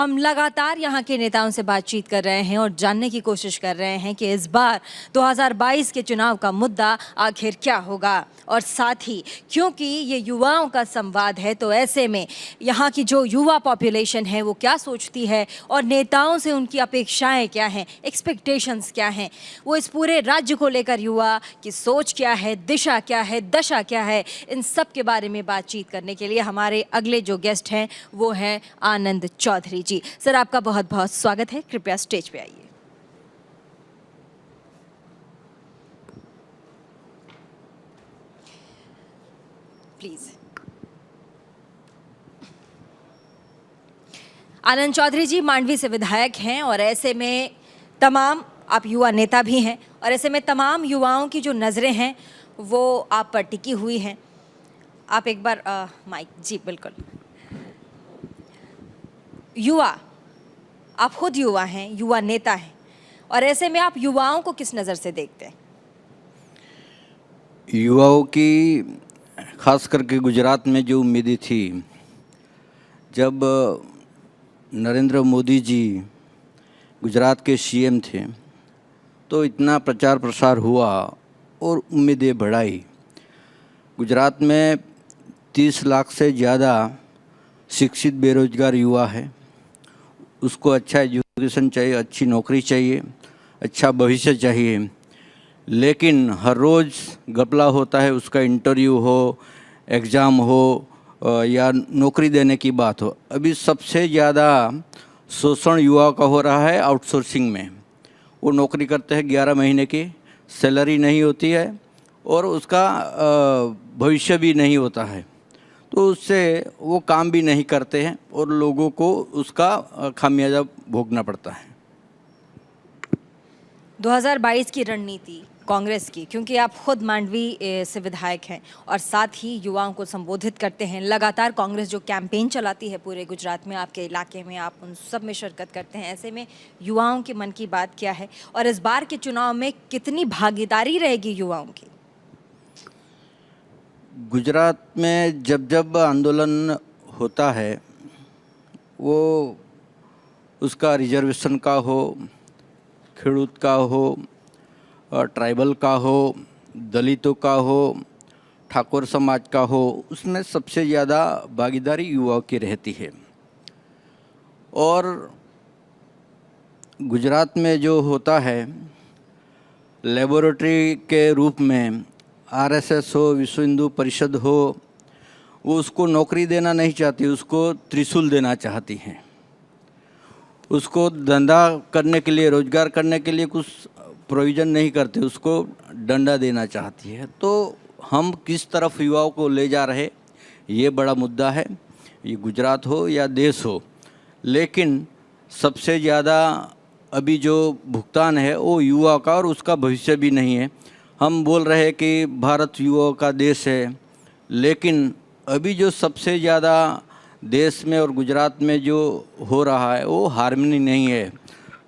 हम लगातार यहाँ के नेताओं से बातचीत कर रहे हैं और जानने की कोशिश कर रहे हैं कि इस बार 2022 के चुनाव का मुद्दा आखिर क्या होगा, और साथ ही क्योंकि ये युवाओं का संवाद है तो ऐसे में यहाँ की जो युवा पॉपुलेशन है वो क्या सोचती है और नेताओं से उनकी अपेक्षाएं क्या हैं, एक्सपेक्टेशंस क्या हैं, वो इस पूरे राज्य को लेकर युवा की सोच क्या है, दिशा क्या है, दशा क्या है, इन सब के बारे में बातचीत करने के लिए हमारे अगले जो गेस्ट हैं वो हैं आनंद चौधरी जी। सर, आपका बहुत बहुत स्वागत है, कृपया स्टेज पे आइए। प्लीज। आनंद चौधरी जी मांडवी से विधायक हैं और ऐसे में तमाम, आप युवा नेता भी हैं और ऐसे में तमाम युवाओं की जो नज़रें हैं वो आप पर टिकी हुई हैं। आप एक बार माइक जी, बिल्कुल। युवा, आप खुद युवा हैं, युवा नेता हैं, और ऐसे में आप युवाओं को किस नज़र से देखते हैं? युवाओं की खास करके गुजरात में जो उम्मीदें थी, जब नरेंद्र मोदी जी गुजरात के सीएम थे तो इतना प्रचार प्रसार हुआ और उम्मीदें बढ़ाई। गुजरात में 30 लाख से ज़्यादा शिक्षित बेरोजगार युवा है, उसको अच्छा एजुकेशन चाहिए, अच्छी नौकरी चाहिए, अच्छा भविष्य चाहिए, लेकिन हर रोज़ घपला होता है। उसका इंटरव्यू हो, एग्ज़ाम हो या नौकरी देने की बात हो। अभी सबसे ज़्यादा शोषण युवाओं का हो रहा है आउटसोर्सिंग में। वो नौकरी करते हैं, 11 महीने की सैलरी नहीं होती है और उसका भविष्य भी नहीं होता है, तो उससे वो काम भी नहीं करते हैं और लोगों को उसका खामियाजा भोगना पड़ता है। 2022 की रणनीति कांग्रेस की, क्योंकि आप खुद मांडवी से विधायक हैं और साथ ही युवाओं को संबोधित करते हैं, लगातार कांग्रेस जो कैंपेन चलाती है पूरे गुजरात में, आपके इलाके में, आप उन सब में शिरकत करते हैं, ऐसे में युवाओं के मन की बात क्या है और इस बार के चुनाव में कितनी भागीदारी रहेगी युवाओं की? गुजरात में जब जब आंदोलन होता है, वो उसका रिजर्वेशन का हो, खेडूत का हो, ट्राइबल का हो, दलितों का हो, ठाकुर समाज का हो, उसमें सबसे ज़्यादा भागीदारी युवाओं की रहती है। और गुजरात में जो होता है, लेबोरेटरी के रूप में आरएसएस हो, विश्व हिंदू परिषद हो, वो उसको नौकरी देना नहीं चाहती, उसको त्रिशूल देना चाहती हैं। उसको धंधा करने के लिए, रोजगार करने के लिए कुछ प्रोविज़न नहीं करते, उसको डंडा देना चाहती है। तो हम किस तरफ युवाओं को ले जा रहे, ये बड़ा मुद्दा है, ये गुजरात हो या देश हो। लेकिन सबसे ज़्यादा अभी जो भुगतान है वो युवा का, और उसका भविष्य भी नहीं है। हम बोल रहे हैं कि भारत युवाओं का देश है, लेकिन अभी जो सबसे ज़्यादा देश में और गुजरात में जो हो रहा है वो हार्मनी नहीं है,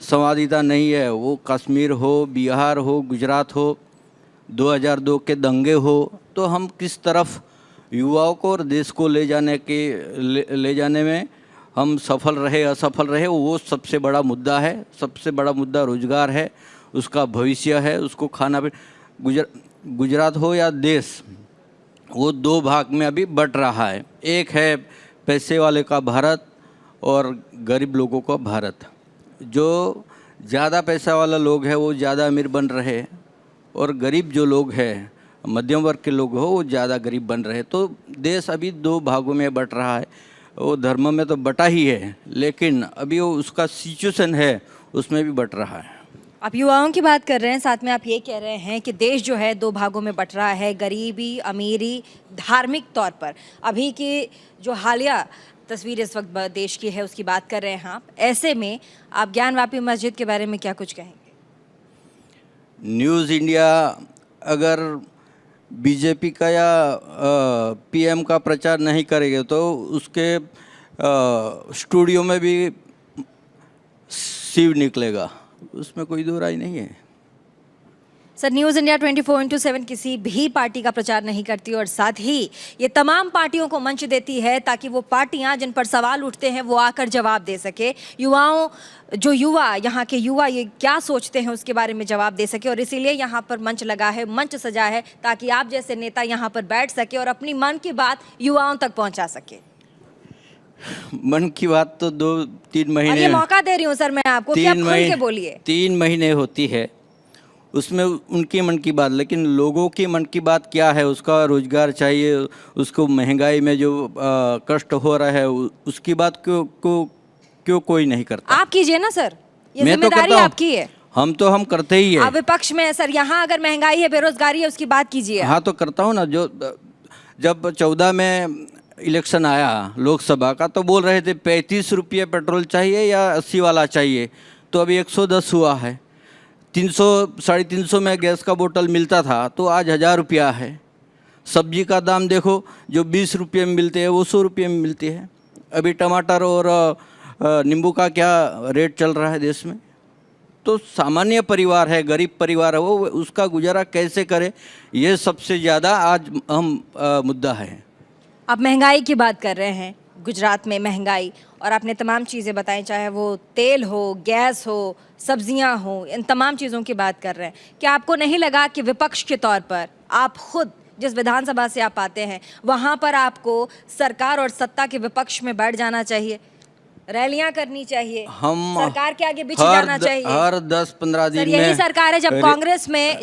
संवादिता नहीं है। वो कश्मीर हो, बिहार हो, गुजरात हो, 2002 के दंगे हो, तो हम किस तरफ युवाओं को और देश को ले जाने में हम सफल रहे असफल रहे, वो सबसे बड़ा मुद्दा है। सबसे बड़ा मुद्दा रोजगार है, उसका भविष्य है, उसको खाना भी। गुजरात हो या देश, वो दो भाग में अभी बट रहा है। एक है पैसे वाले का भारत और गरीब लोगों का भारत। जो ज़्यादा पैसा वाला लोग है वो ज़्यादा अमीर बन रहे, और गरीब जो लोग हैं, मध्यम वर्ग के लोग हो, वो ज़्यादा गरीब बन रहे। तो देश अभी दो भागों में बट रहा है। वो धर्म में तो बटा ही है, लेकिन अभी वो उसका सिचुएशन है उसमें भी बट रहा है। आप युवाओं की बात कर रहे हैं, साथ में आप ये कह रहे हैं कि देश जो है दो भागों में बट रहा है, गरीबी, अमीरी, धार्मिक तौर पर। अभी की जो हालिया तस्वीर इस वक्त देश की है उसकी बात कर रहे हैं आप। ऐसे में आप ज्ञानवापी मस्जिद के बारे में क्या कुछ कहेंगे? न्यूज़ इंडिया अगर बीजेपी का या पीएम का प्रचार नहीं करेंगे तो उसके स्टूडियो में भी शिव निकलेगा, उसमें कोई दो राय नहीं है। सर, न्यूज़ इंडिया 24/7 किसी भी पार्टी का प्रचार नहीं करती और साथ ही ये तमाम पार्टियों को मंच देती है ताकि वो पार्टियां जिन पर सवाल उठते हैं वो आकर जवाब दे सके। यहाँ के युवा ये क्या सोचते हैं उसके बारे में जवाब दे सके, और इसीलिए यहाँ पर मंच लगा है, मंच सजा है ताकि आप जैसे नेता यहाँ पर बैठ सके और अपनी मन की बात युवाओं तक पहुँचा सके। मन की बात तो 2-3 और महीने ये मौका दे रही हूँ सर मैं आपको कि आप खुल के बोलिए। 3 महीने होती है, उसमें उनके मन की बात, लेकिन लोगों की मन की बात क्या है? उसका रोजगार चाहिए, उसको महंगाई में जो कष्ट हो रहा है उसकी बात क्यों कोई नहीं करता? आप कीजिए ना सर, ये मैं तो जिम्मेदारी करता हूं। आपकी है। हम करते ही है। आप विपक्ष में है सर, यहाँ अगर महंगाई है, बेरोजगारी है, उसकी बात कीजिए। हाँ तो करता हूँ ना। जब 14 में इलेक्शन आया लोकसभा का तो बोल रहे थे 35 रुपये पेट्रोल चाहिए या 80 वाला चाहिए, तो अभी 110 हुआ है। 300-350 में गैस का बोतल मिलता था तो आज 1000 रुपया है। सब्जी का दाम देखो, जो 20 रुपये में मिलते हैं वो 100 रुपये में मिलती है। अभी टमाटर और नींबू का क्या रेट चल रहा है देश में। तो सामान्य परिवार है, गरीब परिवार है, वो उसका गुजारा कैसे करे, ये सबसे ज़्यादा आज मुद्दा है। आप महंगाई की बात कर रहे हैं, गुजरात में महंगाई, और आपने तमाम चीज़ें बताई, चाहे वो तेल हो, गैस हो, सब्जियां हो, इन तमाम चीज़ों की बात कर रहे हैं। क्या आपको नहीं लगा कि विपक्ष के तौर पर आप खुद जिस विधानसभा से आप आते हैं वहाँ पर आपको सरकार और सत्ता के विपक्ष में बैठ जाना चाहिए, रैलियां करनी चाहिए, हम सरकार के आगे बिछ जाना चाहिए? हर 10-15 दिन में यही सरकार है।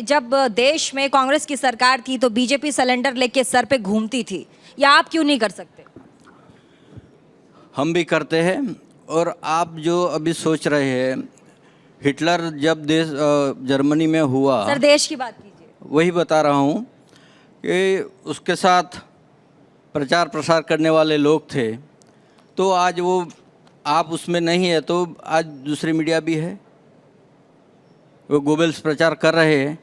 जब देश में कांग्रेस की सरकार थी तो बीजेपी सिलेंडर लेके सर पे घूमती थी, या आप क्यों नहीं कर सकते? हम भी करते हैं। और आप जो अभी सोच रहे हैं, हिटलर जब देश जर्मनी में हुआ, सर देश की बात कीजिए। वही बता रहा हूँ कि उसके साथ प्रचार प्रसार करने वाले लोग थे, तो आज वो आप उसमें नहीं है तो आज दूसरी मीडिया भी है, वो गोबेल्स प्रचार कर रहे हैं।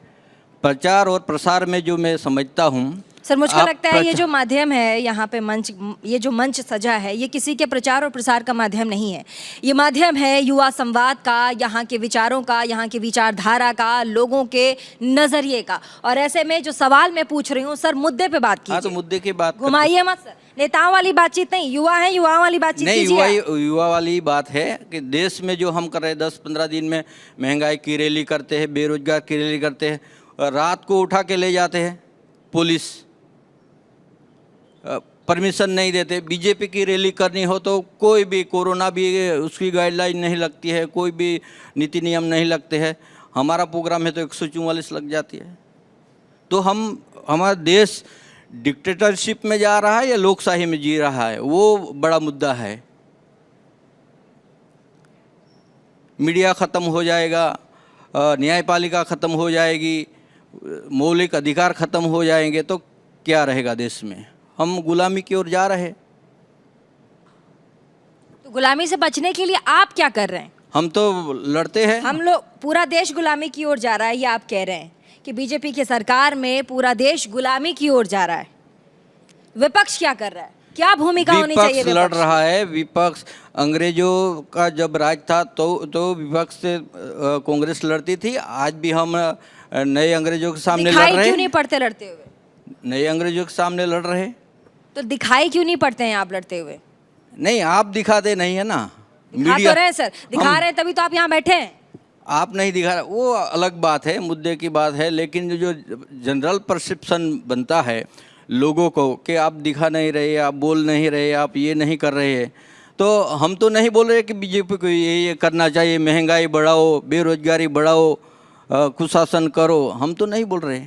प्रचार और प्रसार में जो मैं समझता हूँ, सर मुझको लगता है ये जो माध्यम है यहाँ पे मंच, ये जो मंच सजा है, ये किसी के प्रचार और प्रसार का माध्यम नहीं है। ये माध्यम है युवा संवाद का, यहाँ के विचारों का, यहाँ की विचारधारा का, लोगों के नजरिए का। और ऐसे में जो सवाल मैं पूछ रही हूँ सर, मुद्दे पे बात कीजिए। हाँ तो मुद्दे की बात घुमाइए मत सर, नेताओं वाली बातचीत नहीं, युवा है, युवाओं वाली बातचीत कीजिए। युवा वाली बात है कि देश में जो हम कर रहे हैं 10-15 दिन में महंगाई की रैली करते हैं, बेरोजगार की रैली करते हैं, रात को उठा के ले जाते हैं पुलिस, परमिशन नहीं देते। बीजेपी की रैली करनी हो तो कोई भी, कोरोना भी उसकी गाइडलाइन नहीं लगती है, कोई भी नीति नियम नहीं लगते हैं। हमारा प्रोग्राम है तो 144 लग जाती है। तो हमारा देश डिक्टेटरशिप में जा रहा है या लोकशाही में जी रहा है, वो बड़ा मुद्दा है। मीडिया ख़त्म हो जाएगा, न्यायपालिका ख़त्म हो जाएगी, मौलिक अधिकार ख़त्म हो जाएंगे तो क्या रहेगा देश में? हम गुलामी की ओर जा रहे हैं। तो गुलामी से बचने के लिए आप क्या कर रहे हैं? हम तो लड़ते हैं। हम लोग, पूरा देश गुलामी की ओर जा रहा है, ये आप कह रहे हैं कि बीजेपी की सरकार में पूरा देश गुलामी की ओर जा रहा है। विपक्ष क्या कर रहा है? क्या भूमिका होनी चाहिए? विपक्ष लड़ रहा है। विपक्ष, अंग्रेजों का जब राज था तो विपक्ष से कांग्रेस लड़ती थी। आज भी हम नए अंग्रेजों के सामने लड़ रहे हैं। क्यों नहीं पड़ते लड़ते हुए? नए अंग्रेजों के सामने लड़ रहे हैं तो दिखाई क्यों नहीं पड़ते हैं आप लड़ते हुए? नहीं, आप दिखाते नहीं है ना। दिखा तो रहे हैं सर, दिखा रहे हैं तभी तो आप यहाँ बैठे हैं। आप नहीं दिखा रहे, वो अलग बात है, मुद्दे की बात है। लेकिन जो जनरल परसेप्शन बनता है लोगों को कि आप दिखा नहीं रहे, आप बोल नहीं रहे, आप ये नहीं कर रहे हैं, तो हम तो नहीं बोल रहे कि बीजेपी को ये करना चाहिए, महंगाई बढ़ाओ, बेरोजगारी बढ़ाओ, कुशासन करो, हम तो नहीं बोल रहे।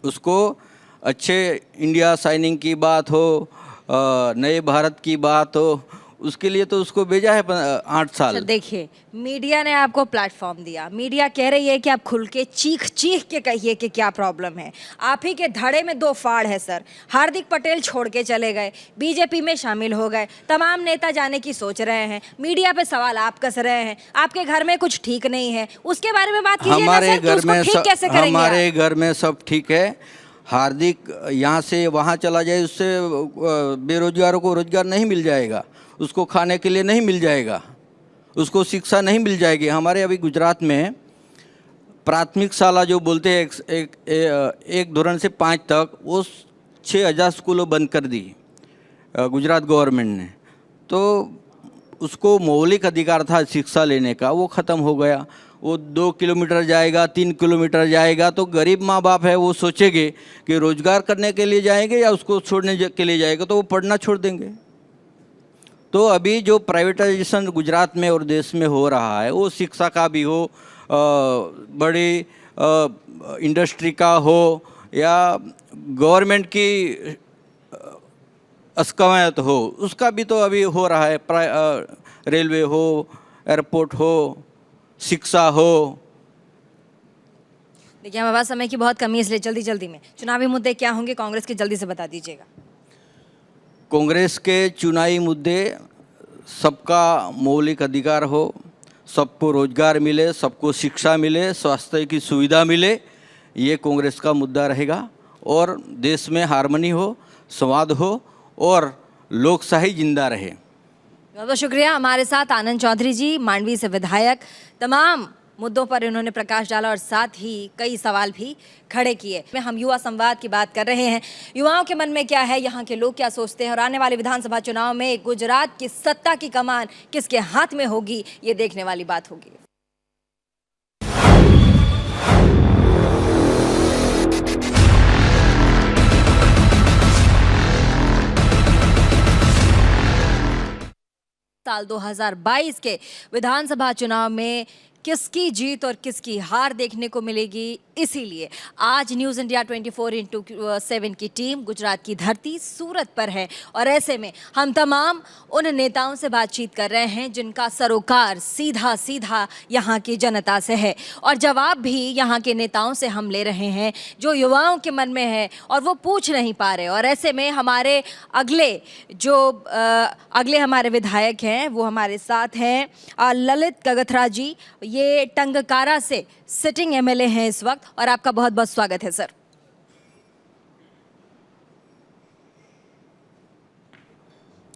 उसको अच्छे इंडिया साइनिंग की बात हो, नए भारत की बात हो, उसके लिए तो उसको भेजा है 8 साल। देखिए, मीडिया ने आपको प्लेटफॉर्म दिया, मीडिया कह रही है कि आप खुल के चीख के कहिए कि क्या प्रॉब्लम है। आप ही के धड़े में 2 फाड़ है सर। हार्दिक पटेल छोड़ के चले गए, बीजेपी में शामिल हो गए, तमाम नेता जाने की सोच रहे हैं, मीडिया पे सवाल आप कस रहे हैं, आपके घर में कुछ ठीक नहीं है, उसके बारे में बात कीजिए ना सर, कि उसको ठीक कैसे करेंगे? हमारे घर में सब ठीक है। हार्दिक यहाँ से वहाँ चला जाए, उससे बेरोजगारों को रोजगार नहीं मिल जाएगा, उसको खाने के लिए नहीं मिल जाएगा, उसको शिक्षा नहीं मिल जाएगी। हमारे अभी गुजरात में प्राथमिक शाला जो बोलते हैं एक धोरण से 5 तक, वो 6,000 स्कूलों बंद कर दी गुजरात गवर्नमेंट ने। तो उसको मौलिक अधिकार था शिक्षा लेने का, वो ख़त्म हो गया। वो 2 किलोमीटर जाएगा, 3 किलोमीटर जाएगा, तो गरीब माँ बाप है वो सोचेंगे कि रोजगार करने के लिए जाएंगे या उसको छोड़ने के लिए जाएगा, तो वो पढ़ना छोड़ देंगे। तो अभी जो प्राइवेटाइजेशन गुजरात में और देश में हो रहा है, वो शिक्षा का भी हो, बड़ी इंडस्ट्री का हो, या गवर्नमेंट की अस्कवायत हो, उसका भी तो अभी हो रहा है। रेलवे हो, एयरपोर्ट हो, शिक्षा हो। देखिए हमारे पास समय की बहुत कमी है, इसलिए जल्दी जल्दी में चुनावी मुद्दे क्या होंगे कांग्रेस के, जल्दी से बता दीजिएगा। कांग्रेस के चुनावी मुद्दे, सबका मौलिक अधिकार हो, सबको रोजगार मिले, सबको शिक्षा मिले, स्वास्थ्य की सुविधा मिले, ये कांग्रेस का मुद्दा रहेगा। और देश में हार्मनी हो, संवाद हो और लोकशाही जिंदा रहे। बहुत बहुत शुक्रिया। हमारे साथ आनंद चौधरी जी, मांडवी से विधायक, तमाम मुद्दों पर इन्होंने प्रकाश डाला और साथ ही कई सवाल भी खड़े किए। हम युवा संवाद की बात कर रहे हैं, युवाओं के मन में क्या है, यहाँ के लोग क्या सोचते हैं, और आने वाले विधानसभा चुनाव में गुजरात की सत्ता की कमान किसके हाथ में होगी, ये देखने वाली बात होगी। साल 2022 के विधानसभा चुनाव में किसकी जीत और किसकी हार देखने को मिलेगी, इसीलिए आज न्यूज़ इंडिया 24x7 की टीम गुजरात की धरती सूरत पर है। और ऐसे में हम तमाम उन नेताओं से बातचीत कर रहे हैं जिनका सरोकार सीधा सीधा यहाँ की जनता से है, और जवाब भी यहाँ के नेताओं से हम ले रहे हैं जो युवाओं के मन में है और वो पूछ नहीं पा रहे। और ऐसे में हमारे अगले हमारे विधायक हैं, वो हमारे साथ हैं ललित कगथरा जी। ये टंगकारा से सिटिंग एमएलए हैं इस वक्त, और आपका बहुत बहुत स्वागत है सर।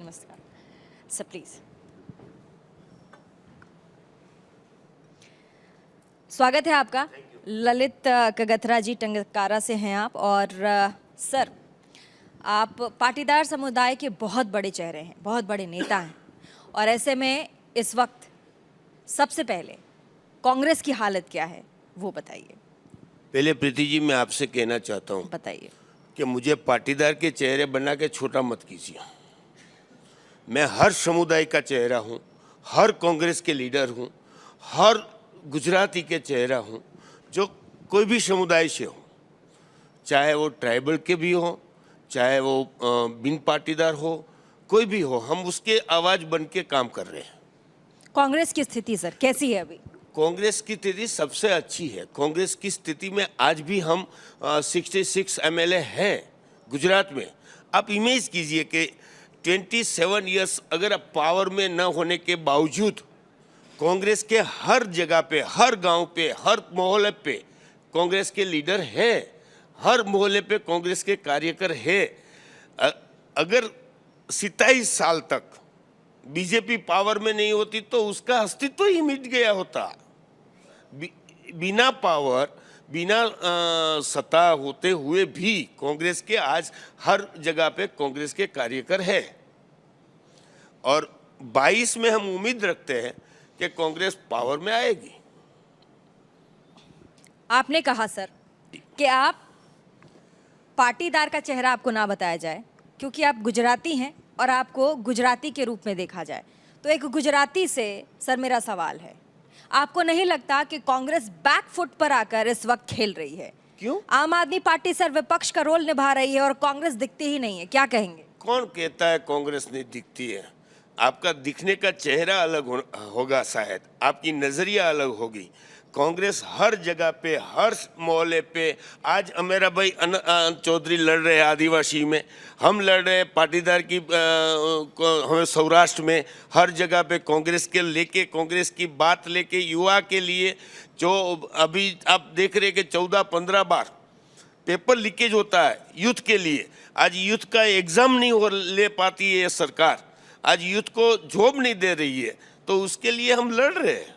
नमस्कार सर, प्लीज स्वागत है आपका। ललित कगथरा जी, टंगकारा से हैं आप। और सर, आप पाटीदार समुदाय के बहुत बड़े चेहरे हैं, बहुत बड़े नेता हैं, और ऐसे में इस वक्त सबसे पहले कांग्रेस की हालत क्या है वो बताइए। पहले प्रीति जी, मैं आपसे कहना चाहता हूँ, बताइए कि मुझे पाटीदार के चेहरे बना के छोटा मत कीजिए। मैं हर समुदाय का चेहरा हूँ, हर कांग्रेस के लीडर हूँ, हर गुजराती के चेहरा हूँ, जो कोई भी समुदाय से हो, चाहे वो ट्राइबल के भी हो, चाहे वो बिन पाटीदार हो, कोई भी हो, हम उसके आवाज़ बन के काम कर रहे हैं। कांग्रेस की स्थिति सर कैसी है अभी? कांग्रेस की स्थिति सबसे अच्छी है। कांग्रेस की स्थिति में आज भी हम 66 एमएलए हैं गुजरात में। आप इमेज कीजिए कि 27 इयर्स अगर आप पावर में न होने के बावजूद कांग्रेस के हर जगह पे, हर गांव पे, हर मोहल्ले पे कांग्रेस के लीडर हैं, हर मोहल्ले पे कांग्रेस के कार्यकर हैं। अगर 27 साल तक बीजेपी पावर में नहीं होती तो उसका अस्तित्व ही मिट गया होता। बिना पावर, बिना सत्ता होते हुए भी कांग्रेस के आज हर जगह पे कांग्रेस के कार्यकर है। और 22 में हम उम्मीद रखते हैं कि कांग्रेस पावर में आएगी। आपने कहा सर कि आप पाटीदार का चेहरा आपको ना बताया जाए क्योंकि आप गुजराती हैं और आपको गुजराती के रूप में देखा जाए। तो एक गुजराती से सर मेरा सवाल है, आपको नहीं लगता कि कांग्रेस बैकफुट पर आकर इस वक्त खेल रही है? क्यों? आम आदमी पार्टी सर विपक्ष का रोल निभा रही है और कांग्रेस दिखती ही नहीं है, क्या कहेंगे? कौन कहता है कांग्रेस नहीं दिखती है? आपका दिखने का चेहरा अलग होगा, शायद आपकी नजरिया अलग होगी। कांग्रेस हर जगह पे, हर मोहल्ले पे, आज मेरा भाई चौधरी लड़ रहे हैं आदिवासी में, हम लड़ रहे हैं पाटीदार की हमें सौराष्ट्र में, हर जगह पे कांग्रेस के लेके, कांग्रेस की बात लेके युवा के लिए। जो अभी आप देख रहे हैं कि 14-15 बार पेपर लीकेज होता है यूथ के लिए। आज यूथ का एग्जाम नहीं ले पाती है सरकार, आज यूथ को जॉब नहीं दे रही है, तो उसके लिए हम लड़ रहे हैं।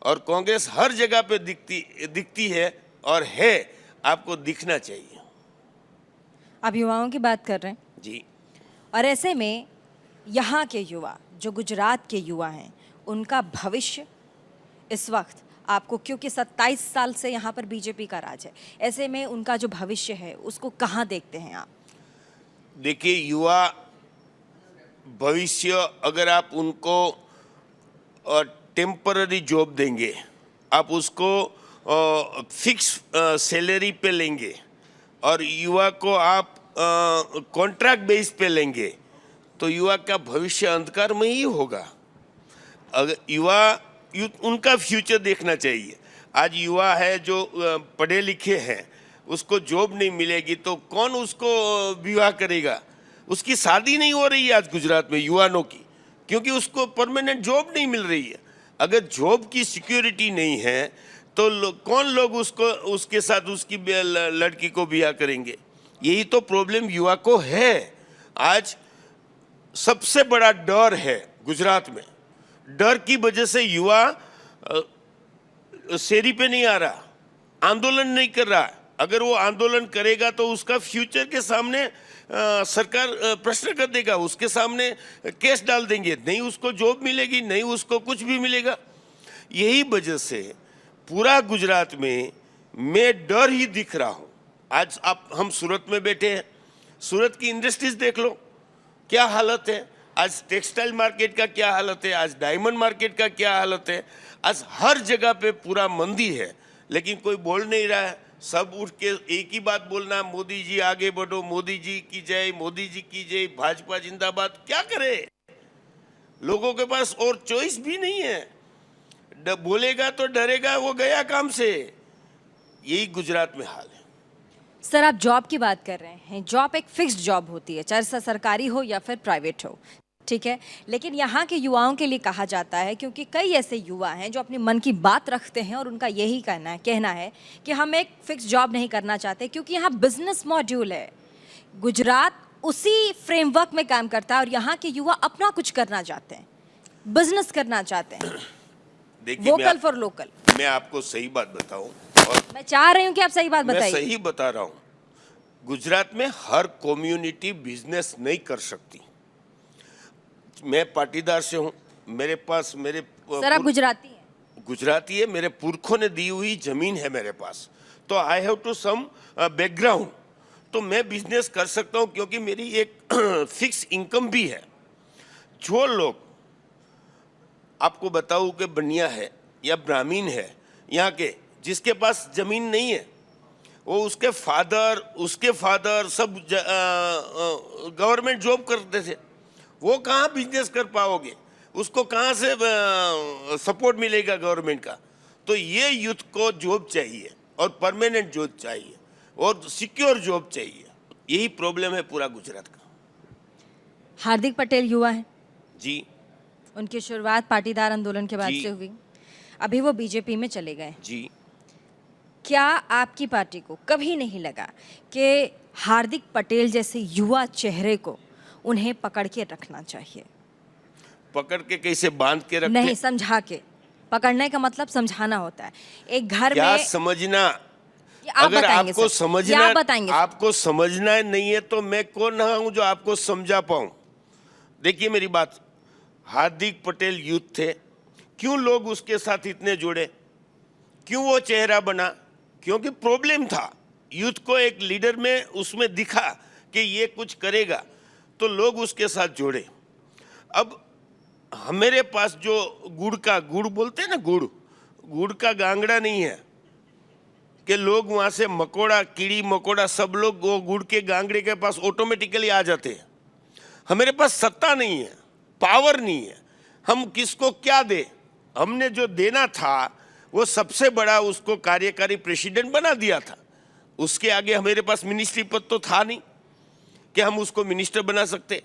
और कांग्रेस हर जगह पे दिखती है और है, आपको दिखना चाहिए। आप युवाओं की बात कर रहे हैं जी। और ऐसे में यहाँ के युवा जो गुजरात के युवा हैं उनका भविष्य इस वक्त आपको, क्योंकि 27 साल से यहाँ पर बीजेपी का राज है, ऐसे में उनका जो भविष्य है उसको कहाँ देखते हैं आप? देखिए, युवा भविष्य अगर आप उनको टेम्पररी जॉब देंगे, आप उसको फिक्स सैलरी पे लेंगे और युवा को आप कॉन्ट्रैक्ट बेस पे लेंगे, तो युवा का भविष्य अंधकार में ही होगा। अगर उनका फ्यूचर देखना चाहिए। आज युवा है जो पढ़े लिखे हैं, उसको जॉब नहीं मिलेगी तो कौन उसको विवाह करेगा? उसकी शादी नहीं हो रही है आज गुजरात में युवाओं की, क्योंकि उसको परमानेंट जॉब नहीं मिल रही है। अगर जॉब की सिक्योरिटी नहीं है तो कौन लोग उसके साथ उसकी लड़की को ब्याह करेंगे? यही तो प्रॉब्लम युवा को है। आज सबसे बड़ा डर है गुजरात में, डर की वजह से युवा शेरी पे नहीं आ रहा, आंदोलन नहीं कर रहा। अगर वो आंदोलन करेगा तो उसका फ्यूचर के सामने सरकार प्रश्न कर देगा, उसके सामने केस डाल देंगे, नहीं उसको जॉब मिलेगी, नहीं उसको कुछ भी मिलेगा। यही वजह से पूरा गुजरात में मैं डर ही दिख रहा हूँ। आज हम सूरत में बैठे हैं, सूरत की इंडस्ट्रीज देख लो क्या हालत है, आज टेक्सटाइल मार्केट का क्या हालत है, आज डायमंड मार्केट का क्या हालत है। आज हर जगह पे पूरा मंदी है, लेकिन कोई बोल नहीं रहा है। सब उठ के एक ही बात बोलना, मोदी जी आगे बढ़ो, मोदी जी की जय, मोदी जी की जय, भाजपा जिंदाबाद। क्या करे? लोगों के पास और चॉइस भी नहीं है। बोलेगा तो डरेगा, वो गया काम से। यही गुजरात में हाल है। सर, आप जॉब की बात कर रहे हैं। जॉब एक फिक्स्ड जॉब होती है, चाहे सरकारी हो या फिर प्राइवेट हो, ठीक है। लेकिन यहाँ के युवाओं के लिए कहा जाता है, क्योंकि कई ऐसे युवा हैं जो अपने मन की बात रखते हैं और उनका यही कहना है कि हम एक फिक्स जॉब नहीं करना चाहते, क्योंकि यहाँ बिजनेस मॉड्यूल है। गुजरात उसी फ्रेमवर्क में काम करता है और यहाँ के युवा अपना कुछ करना चाहते हैं, बिजनेस करना चाहते हैं। देखिए, वोकल फॉर लोकल। मैं आपको सही बात बताऊं, और मैं चाह रही हूँ कि आप सही बात बताइए। मैं सही बता रहा हूँ। गुजरात में हर कम्युनिटी बिजनेस नहीं कर सकती। मैं पाटीदार से हूँ, मेरे पास सर, आप गुजराती हैं? गुजराती है, मेरे पुरखों ने दी हुई जमीन है मेरे पास, तो I have to some background, तो मैं बिजनेस कर सकता हूँ, क्योंकि मेरी एक फिक्स इनकम भी है। जो लोग आपको बताऊँ कि बनिया है या ब्राह्मीण है यहाँ के, जिसके पास जमीन नहीं है, वो उसके फादर सब गवर्नमेंट जॉब करते थे, वो कहाँ बिजनेस कर पाओगे? उसको कहाँ से सपोर्ट मिलेगा गवर्नमेंट का? तो ये यूथ को जॉब चाहिए, और परमानेंट जॉब चाहिए, और सिक्योर जॉब चाहिए। यही प्रॉब्लम है पूरा गुजरात का। हार्दिक पटेल युवा है जी। उनकी शुरुआत पाटीदार आंदोलन के बाद जी। से हुई, अभी वो बीजेपी में चले गए। जी। क्या आपकी पार्टी को कभी नहीं लगा कि हार्दिक पटेल जैसे युवा चेहरे को उन्हें पकड़ के रखना चाहिए? पकड़ के कैसे बांध के रखते? नहीं, समझा के। पकड़ने का मतलब समझाना होता है। एक घर क्या में समझना? आप अगर बताएंगे आपको सर, समझना, आप बताएंगे सर। आपको समझना नहीं है तो मैं कौन हूं जो आपको समझा पाऊं? देखिए मेरी बात, हार्दिक पटेल यूथ थे, क्यों लोग उसके साथ इतने जुड़े, क्यों वो चेहरा बना? क्योंकि प्रॉब्लम था, यूथ को एक लीडर में उसमें दिखा कि ये कुछ करेगा, तो लोग उसके साथ जुड़े। अब हमारे पास जो गुड़ बोलते हैं ना, गुड़ का गांगड़ा नहीं है कि लोग वहाँ से कीड़ी मकोड़ा सब लोग वो गुड़ के गांगड़े के पास ऑटोमेटिकली आ जाते हैं। हमारे पास सत्ता नहीं है, पावर नहीं है, हम किसको क्या दे? हमने जो देना था वो सबसे बड़ा उसको कार्यकारी प्रेसिडेंट बना दिया था। उसके आगे हमारे पास मिनिस्ट्री पद तो था नहीं कि हम उसको मिनिस्टर बना सकते।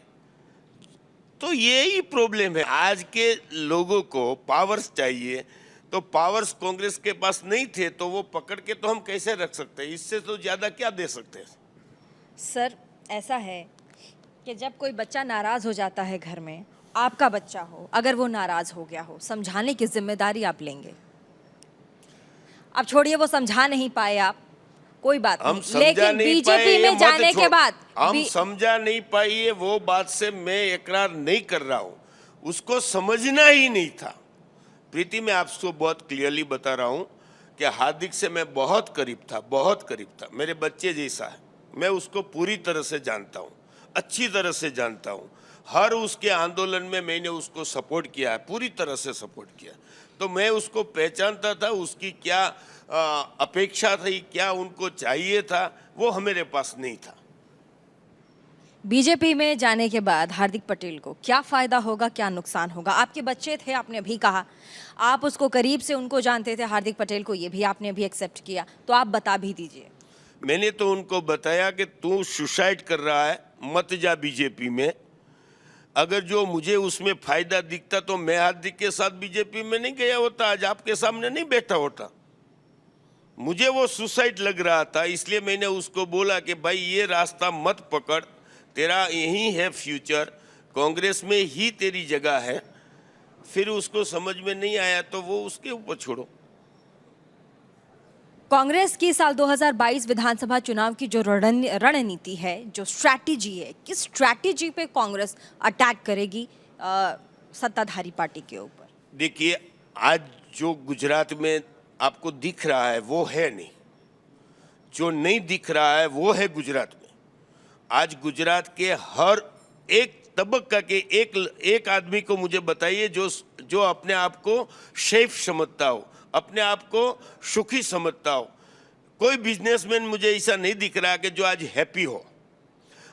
तो यही प्रॉब्लम है, आज के लोगों को पावर्स चाहिए, तो पावर्स कांग्रेस के पास नहीं थे, तो वो पकड़ के तो हम कैसे रख सकते हैं? इससे तो ज़्यादा क्या दे सकते हैं? सर, ऐसा है कि जब कोई बच्चा नाराज़ हो जाता है घर में, आपका बच्चा हो, अगर वो नाराज़ हो गया हो, समझाने की जिम्मेदारी आप लेंगे? अब छोड़िए वो समझा नहीं पाए आप, कोई बात हम नहीं, समझा लेकिन नहीं बीजेपी पाए, ये में मत जाने के छोड़। बाद हम समझा नहीं पाइए वो बात से मैं इकरार नहीं कर रहा हूं, उसको समझना ही नहीं था। प्रीति, मैं आपको बहुत क्लियरली बता रहा हूं कि हार्दिक से मैं बहुत करीब था, बहुत करीब था, मेरे बच्चे जैसा है। मैं उसको पूरी तरह से जानता हूं, अच्छी तरह से जानता हूं। हर उसके आंदोलन में मैंने उसको सपोर्ट किया है, पूरी तरह से सपोर्ट किया। तो मैं उसको पहचानता था, उसकी क्या अपेक्षा थी, क्या उनको चाहिए था, वो हमारे पास नहीं था। बीजेपी में जाने के बाद हार्दिक पटेल को क्या फायदा होगा, क्या नुकसान होगा? आपके बच्चे थे, आपने अभी कहा, आप उसको करीब से उनको जानते थे हार्दिक पटेल को, ये भी आपने अभी एक्सेप्ट किया, तो आप बता भी दीजिए। मैंने तो उनको बताया कि तू सुसाइड कर रहा है, मत जा बीजेपी में। अगर जो मुझे उसमें फायदा दिखता तो मैं हार्दिक के साथ बीजेपी में नहीं गया होता, आज आपके सामने नहीं बैठा होता। मुझे वो सुसाइड लग रहा था, इसलिए मैंने उसको बोला कि भाई ये रास्ता मत पकड़, तेरा यही है फ्यूचर, कांग्रेस में ही तेरी जगह है। फिर उसको समझ में नहीं आया तो वो उसके ऊपर छोड़ो। कांग्रेस की साल 2022 विधानसभा चुनाव की जो रणनीति है, जो स्ट्रैटेजी है, किस स्ट्रैटेजी पे कांग्रेस अटैक करेगी सत्ताधारी पार्टी के ऊपर? देखिए, आज जो गुजरात में आपको दिख रहा है वो है नहीं, जो नहीं दिख रहा है वो है गुजरात में। आज गुजरात के हर एक तबक्का के एक आदमी को मुझे बताइए जो अपने आप को सेफ समझता हो, अपने आप को सुखी समझता हो। कोई बिजनेसमैन मुझे ऐसा नहीं दिख रहा कि जो आज हैप्पी हो।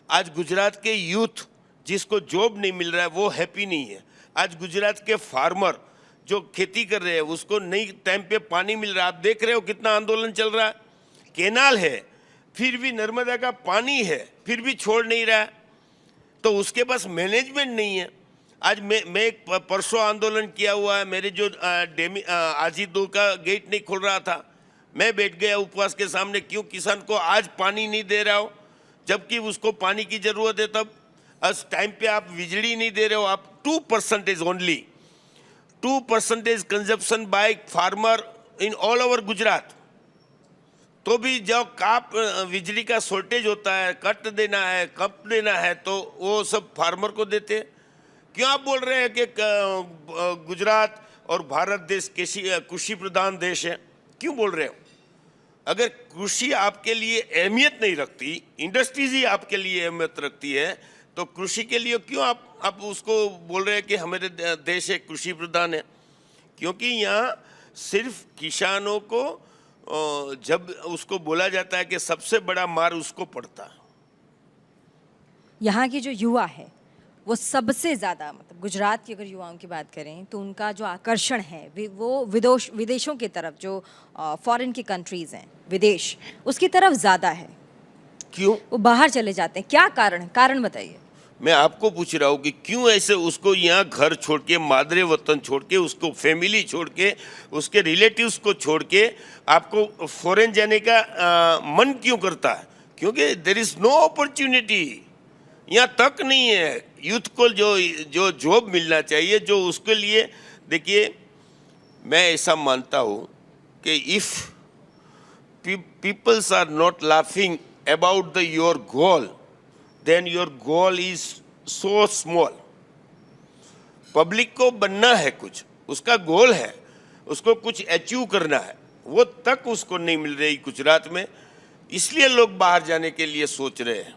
आज गुजरात के यूथ जिसको जॉब नहीं मिल रहा है वो हैप्पी नहीं है। आज गुजरात के फार्मर जो खेती कर रहे हैं उसको नई टाइम पे पानी मिल रहा है। आप देख रहे हो कितना आंदोलन चल रहा है। केनाल है, फिर भी नर्मदा का पानी है, फिर भी छोड़ नहीं रहा है, तो उसके पास मैनेजमेंट नहीं है। आज मैं एक परसों आंदोलन किया हुआ है, मेरे जो आजी-2 का गेट नहीं खुल रहा था, मैं बैठ गया उपवास के सामने। क्यों किसान को आज पानी नहीं दे रहा हो, जबकि उसको पानी की जरूरत है। तब उस टाइम पे आप बिजली नहीं दे रहे हो। आप 2% only 2% consumption by farmer in all over Gujarat. तो भी जब काप बिजली का शॉर्टेज होता है, कट देना है, कप देना है, तो वो सब फार्मर को देते हैं। क्यों आप बोल रहे हैं कि गुजरात और भारत देश कृषि प्रधान देश है? क्यों बोल रहे हो? अगर कृषि आपके लिए अहमियत नहीं रखती, इंडस्ट्रीज ही आपके लिए अहमियत रखती है, तो कृषि के लिए क्यों आप उसको बोल रहे हैं कि हमारे देश एक कृषि प्रधान है? क्योंकि यहाँ सिर्फ किसानों को जब उसको बोला जाता है कि सबसे बड़ा मार उसको पड़ता है। यहाँ की जो युवा है वो सबसे ज़्यादा, मतलब गुजरात की अगर युवाओं की बात करें तो उनका जो आकर्षण है वो विदेशों की तरफ, जो फॉरेन की कंट्रीज़ हैं, विदेश, उसकी तरफ ज़्यादा है। क्यों? वो बाहर चले जाते हैं, क्या कारण बताइए। मैं आपको पूछ रहा हूँ कि क्यों ऐसे उसको यहाँ घर छोड़ के, मादरे वतन छोड़ के, उसको फैमिली छोड़ के, उसके रिलेटिव्स को छोड़ के आपको फॉरेन जाने का मन क्यों करता है? क्योंकि देयर इज नो अपॉर्चुनिटी, यहाँ तक नहीं है। यूथ को जो जॉब मिलना चाहिए, जो उसके लिए, देखिए मैं ऐसा मानता हूँ कि if peoples are not laughing about the your goal, then your goal is so small. Public को बनना है, कुछ उसका गोल है, उसको कुछ अचीव करना है, वो तक उसको नहीं मिल रही गुजरात में। इसलिए लोग बाहर जाने के लिए सोच रहे हैं।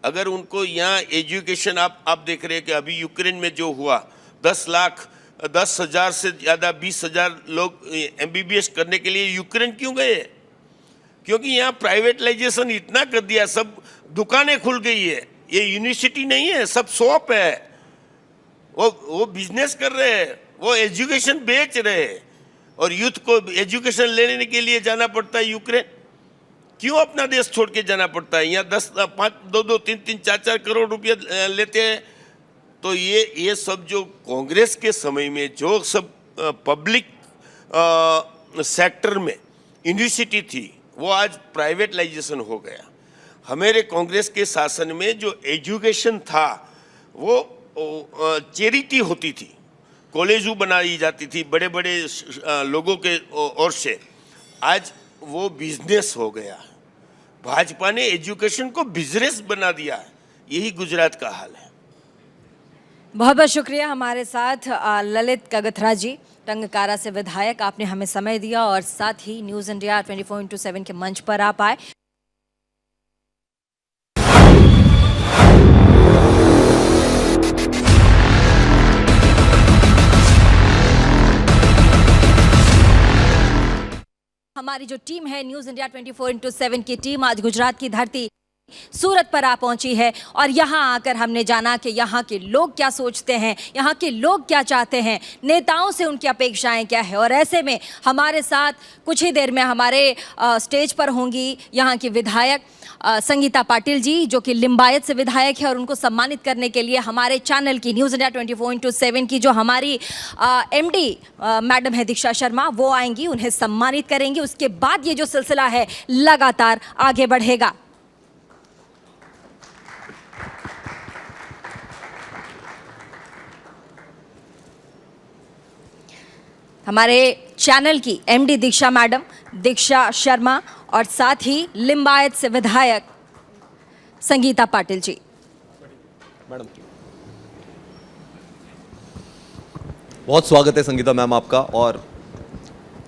अगर उनको यहाँ एजुकेशन, आप देख रहे हैं कि अभी यूक्रेन में जो हुआ, 10,000 से ज़्यादा 20,000 लोग MBBS करने के लिए यूक्रेन क्यों गए? क्योंकि यहाँ प्राइवेटलाइजेशन इतना कर दिया, सब दुकानें खुल गई है। ये यूनिवर्सिटी नहीं है, सब शॉप है। वो बिजनेस कर रहे हैं, वो एजुकेशन बेच रहे हैं, और यूथ को एजुकेशन लेने के लिए जाना पड़ता है यूक्रेन। क्यों अपना देश छोड़ के जाना पड़ता है? यहाँ 2-2, 3-3, 4-4 करोड़ रुपये लेते हैं। तो ये सब जो कांग्रेस के समय में जो सब पब्लिक सेक्टर में यूनिवर्सिटी थी, वो आज प्राइवेटलाइजेशन हो गया। हमारे कांग्रेस के शासन में जो एजुकेशन था वो चैरिटी होती थी, कॉलेजों बनाई जाती थी बड़े बड़े लोगों के ओर से, आज वो बिजनेस हो गया। भाजपा ने एजुकेशन को बिजनेस बना दिया। यही गुजरात का हाल है। बहुत बहुत शुक्रिया हमारे साथ ललित कगथरा जी, टंगकारा से विधायक, आपने हमें समय दिया और साथ ही न्यूज़ इंडिया 24/7 के मंच पर आप आए। हमारी जो टीम है न्यूज़ इंडिया 24/7 की टीम आज गुजरात की धरती सूरत पर आ पहुंची है और यहाँ आकर हमने जाना कि यहाँ के लोग क्या सोचते हैं, यहाँ के लोग क्या चाहते हैं, नेताओं से उनकी अपेक्षाएं क्या है। और ऐसे में हमारे साथ कुछ ही देर में हमारे स्टेज पर होंगी यहाँ की विधायक संगीता पाटिल जी, जो कि लिंबायत से विधायक है, और उनको सम्मानित करने के लिए हमारे चैनल की न्यूज़ इंडिया 24/7 की जो हमारी MD मैडम है दीक्षा शर्मा, वो आएंगी, उन्हें सम्मानित करेंगी। उसके बाद ये जो सिलसिला है लगातार आगे बढ़ेगा। हमारे चैनल की MD दीक्षा मैडम, दीक्षा शर्मा, और साथ ही लिंबायत से विधायक संगीता पाटिल जी। मैडम बहुत स्वागत है संगीता मैम आपका। और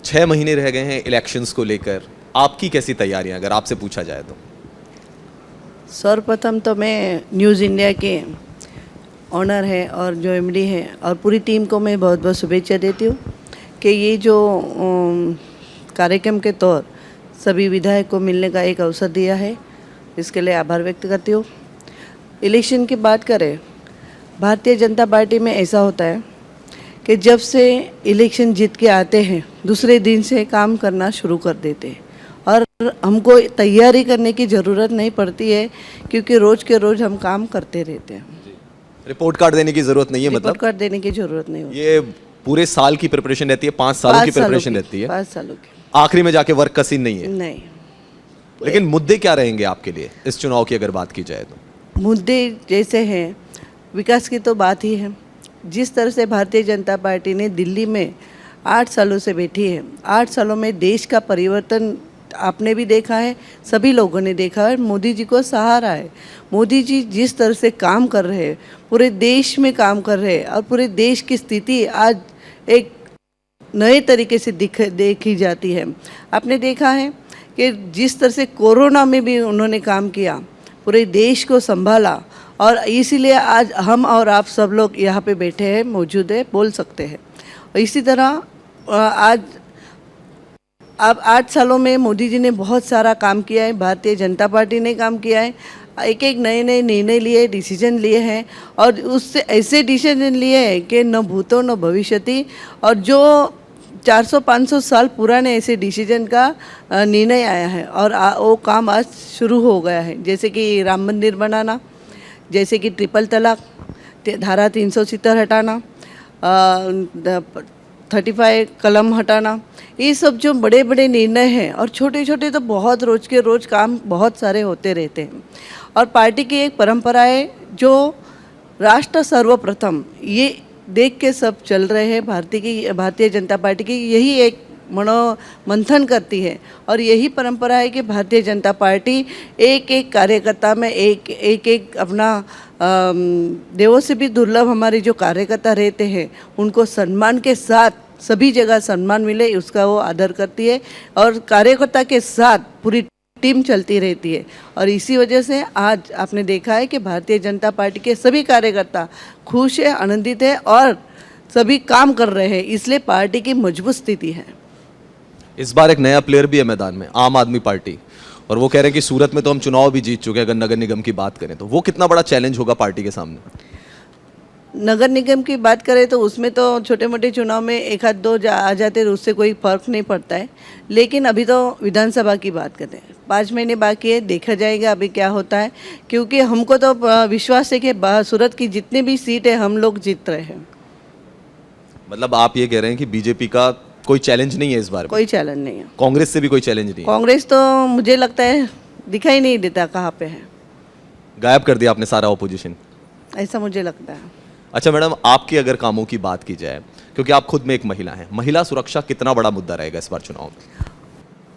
6 महीने रह गए हैं इलेक्शंस को लेकर, आपकी कैसी तैयारियां अगर आपसे पूछा जाए तो? सर्वप्रथम तो मैं न्यूज़ इंडिया के ऑनर है और जो MD है और पूरी टीम को मैं बहुत बहुत शुभेच्छा देती हूँ कि ये जो कार्यक्रम के तौर सभी विधायक को मिलने का एक अवसर दिया है, इसके लिए आभार व्यक्त करती हूँ। इलेक्शन की बात करें, भारतीय जनता पार्टी में ऐसा होता है कि जब से इलेक्शन जीत के आते हैं दूसरे दिन से काम करना शुरू कर देते हैं और हमको तैयारी करने की ज़रूरत नहीं पड़ती है, क्योंकि रोज़ के रोज़ हम काम करते रहते हैं। रिपोर्ट कार्ड देने की जरूरत नहीं है, मतलब रिपोर्ट कार्ड देने की ज़रूरत नहीं होती। ये पूरे साल की प्रिपरेशन रहती है, 5 सालों की प्रिपरेशन रहती है, 5 सालों की। आखिरी में जाके वर्क का सीन नहीं है। नहीं, लेकिन मुद्दे क्या रहेंगे आपके लिए इस चुनाव की अगर बात की जाए तो? मुद्दे जैसे हैं, विकास की तो बात ही है। जिस तरह से भारतीय जनता पार्टी ने दिल्ली में 8 सालों से बैठी है, 8 सालों में देश का परिवर्तन आपने भी देखा है, सभी लोगों ने देखा है। मोदी जी को सहारा है। मोदी जी जिस तरह से काम कर रहे हैं, पूरे देश में काम कर रहे हैं और पूरे देश की स्थिति आज एक नए तरीके से देखी जाती है। आपने देखा है कि जिस तरह से कोरोना में भी उन्होंने काम किया, पूरे देश को संभाला, और इसीलिए आज हम और आप सब लोग यहाँ पे बैठे हैं, मौजूद है, बोल सकते हैं। और इसी तरह आज अब 8 सालों में मोदी जी ने बहुत सारा काम किया है, भारतीय जनता पार्टी ने काम किया है, एक एक नए नए निर्णय लिए, डिसीजन लिए हैं, और उससे ऐसे डिसीजन लिए हैं कि न भूतो न भविष्यति, और जो 400-500 साल पुराने ऐसे डिसीजन का निर्णय आया है और वो काम आज शुरू हो गया है। जैसे कि राम मंदिर बनाना, जैसे कि ट्रिपल तलाक, धारा 370 हटाना, 35 कलम हटाना, ये सब जो बड़े बड़े निर्णय हैं, और छोटे छोटे तो बहुत रोज़ के रोज़ काम बहुत सारे होते रहते हैं। और पार्टी की एक परंपरा है जो राष्ट्र सर्वप्रथम, ये देख के सब चल रहे हैं। भारतीय जनता पार्टी की यही एक मनोमंथन करती है और यही परंपरा है कि भारतीय जनता पार्टी एक एक कार्यकर्ता में एक अपना देवों से भी दुर्लभ हमारे जो कार्यकर्ता रहते हैं उनको सम्मान के साथ सभी जगह सम्मान मिले, उसका वो आदर करती है और कार्यकर्ता के साथ पूरी टीम चलती रहती है। और इसी वजह से आज आपने देखा है कि भारतीय जनता पार्टी के सभी कार्यकर्ता खुश है, आनंदित है और सभी काम कर रहे हैं, इसलिए पार्टी की मजबूत स्थिति है। इस बार एक नया प्लेयर भी है मैदान में, आम आदमी पार्टी, और वो कह रहे हैं कि सूरत में तो हम चुनाव भी जीत चुके हैं। अगर नगर निगम की बात करें तो वो कितना बड़ा चैलेंज होगा पार्टी के सामने? नगर निगम की बात करें तो उसमें तो छोटे मोटे चुनाव में 1-2 आ जाते हैं, उससे कोई फर्क नहीं पड़ता है। लेकिन अभी तो विधानसभा की बात करते हैं, 5 महीने बाकी है, देखा जाएगा अभी क्या होता है, क्योंकि हमको तो विश्वास है कि सूरत की जितनी भी सीट है हम लोग जीत रहे हैं। मतलब आप ये कह रहे हैं कि बीजेपी का कोई चैलेंज नहीं है इस बार? कोई चैलेंज नहीं है। कांग्रेस से भी कोई चैलेंज नहीं है? कांग्रेस तो मुझे लगता है दिखाई नहीं देता कहाँ पे है, गायब कर दिया आपने सारा ऑपोजिशन, ऐसा मुझे लगता है। अच्छा मैडम, आपके अगर कामों की बात की जाए, क्योंकि आप खुद में एक महिला हैं, महिला सुरक्षा कितना बड़ा मुद्दा रहेगा इस बार चुनाव में?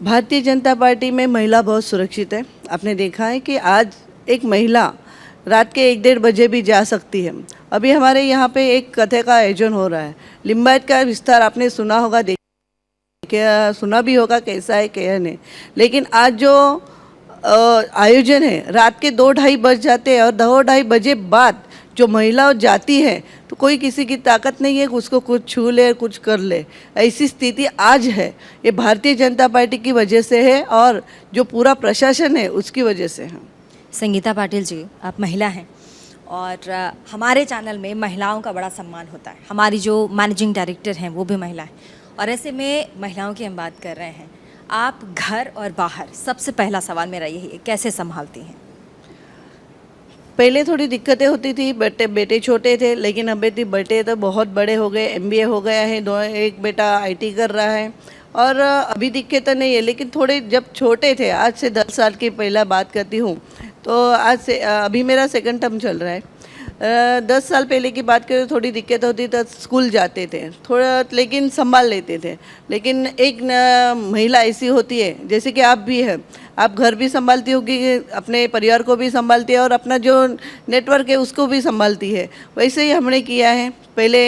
भारतीय जनता पार्टी में महिला बहुत सुरक्षित है। आपने देखा है कि आज एक महिला रात के 1-1:30 बजे भी जा सकती है। अभी हमारे यहाँ पे एक कथे का आयोजन हो रहा है, लिंगायत का विस्तार आपने सुना होगा, क्या सुना भी होगा, कैसा है क्या नहीं। लेकिन आज जो आयोजन है, रात के 2-2:30 बज जाते हैं और 2-2:30 बजे बाद जो महिला जाती है तो कोई किसी की ताकत नहीं है कि उसको कुछ छू ले, कुछ कर ले। ऐसी स्थिति आज है, ये भारतीय जनता पार्टी की वजह से है और जो पूरा प्रशासन है उसकी वजह से है। संगीता पाटिल जी, आप महिला हैं और हमारे चैनल में महिलाओं का बड़ा सम्मान होता है। हमारी जो मैनेजिंग डायरेक्टर हैं वो भी महिला हैं और ऐसे में महिलाओं की हम बात कर रहे हैं। आप घर और बाहर, सबसे पहला सवाल मेरा यही है, कैसे संभालती हैं? पहले थोड़ी दिक्कतें होती थी, बेटे छोटे थे, लेकिन अभी बेटे तो बहुत बड़े हो गए, MBA हो गया है, एक बेटा IT कर रहा है और अभी दिक्कत तो नहीं है। लेकिन थोड़े जब छोटे थे, आज से 10 साल की पहला बात करती हूँ, तो आज से अभी मेरा 2nd टर्म चल रहा है। 10 साल पहले की बात करें तो थोड़ी दिक्कत होती, तो स्कूल जाते थे थोड़ा, लेकिन संभाल लेते थे। लेकिन एक महिला ऐसी होती है, जैसे कि आप भी हैं, आप घर भी संभालती होगी, अपने परिवार को भी संभालती है और अपना जो नेटवर्क है उसको भी संभालती है। वैसे ही हमने किया है, पहले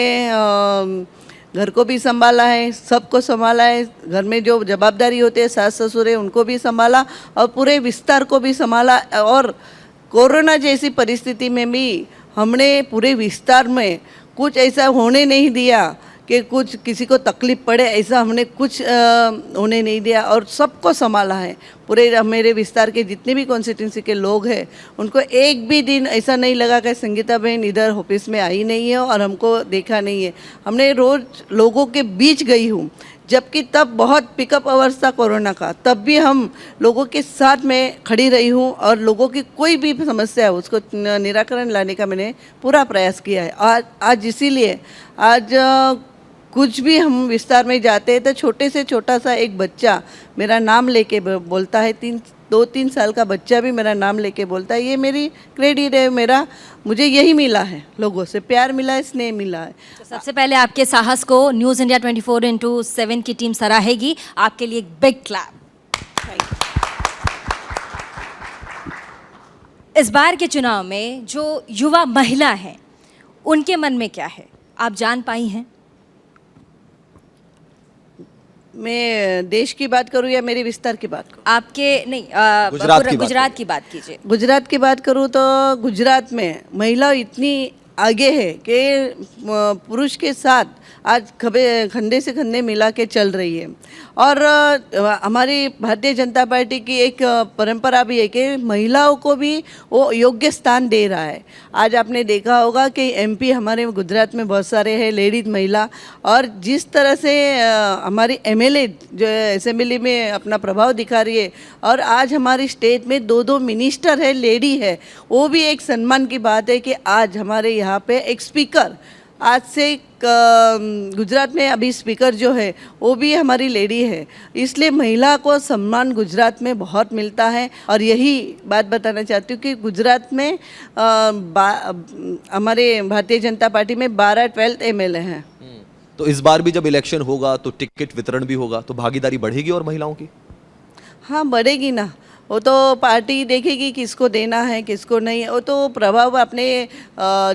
घर को भी संभाला है, सबको संभाला है, घर में जो जवाबदारी होती है, सास ससुर है उनको भी संभाला और पूरे विस्तार को भी संभाला। और कोरोना जैसी परिस्थिति में भी हमने पूरे विस्तार में कुछ ऐसा होने नहीं दिया कि कुछ किसी को तकलीफ पड़े, ऐसा हमने कुछ होने नहीं दिया और सबको संभाला है। पूरे मेरे विस्तार के जितने भी कॉन्स्टिट्यूंसी के लोग हैं उनको एक भी दिन ऐसा नहीं लगा कि संगीता बहन इधर ऑफिस में आई नहीं है और हमको देखा नहीं है। हमने रोज़ लोगों के बीच गई हूँ, जबकि तब बहुत पिकअप आवर्स था कोरोना का, तब भी हम लोगों के साथ में खड़ी रही हूँ और लोगों की कोई भी समस्या है उसको निराकरण लाने का मैंने पूरा प्रयास किया है। आज इसीलिए आज कुछ भी हम विस्तार में जाते हैं तो छोटे से छोटा सा एक बच्चा मेरा नाम लेके बोलता है, 2-3 साल का बच्चा भी मेरा नाम लेके बोलता है। ये मेरी क्रेडिट है, मेरा मुझे यही मिला है, लोगों से प्यार मिला है, स्नेह मिला है। तो सबसे पहले आपके साहस को न्यूज़ इंडिया 24/7 की टीम सराहेगी। आपके लिए एक बिग क्लैप। इस बार के चुनाव में जो युवा महिला हैं उनके मन में क्या है, आप जान पाई हैं? मैं देश की बात करूं या मेरे विस्तार की बात करूं? आपके नहीं, गुजरात की बात कीजिए। गुजरात की बात करूं तो गुजरात में महिला इतनी आगे है कि पुरुष के साथ आज कंधे से कंधे मिला के चल रही है। और हमारी भारतीय जनता पार्टी की एक परंपरा भी है कि महिलाओं को भी वो योग्य स्थान दे रहा है। आज आपने देखा होगा कि MP हमारे गुजरात में बहुत सारे हैं लेडीज महिला, और जिस तरह से हमारी MLA जो असेंबली में अपना प्रभाव दिखा रही है, और आज हमारी स्टेट में 2-2 मिनिस्टर है लेडी है, वो भी एक सम्मान की बात है कि आज हमारे यहाँ पे एक स्पीकर, आज से गुजरात में अभी स्पीकर जो है वो भी हमारी लेडी है। इसलिए महिला को सम्मान गुजरात में बहुत मिलता है और यही बात बताना चाहती हूँ कि गुजरात में हमारे भारतीय जनता पार्टी में 12-12 MLA हैं। तो इस बार भी जब इलेक्शन होगा तो टिकट वितरण भी होगा, तो भागीदारी बढ़ेगी और महिलाओं की? हाँ, बढ़ेगी ना। वो तो पार्टी देखेगी किसको देना है किसको नहीं। वो तो प्रभाव अपने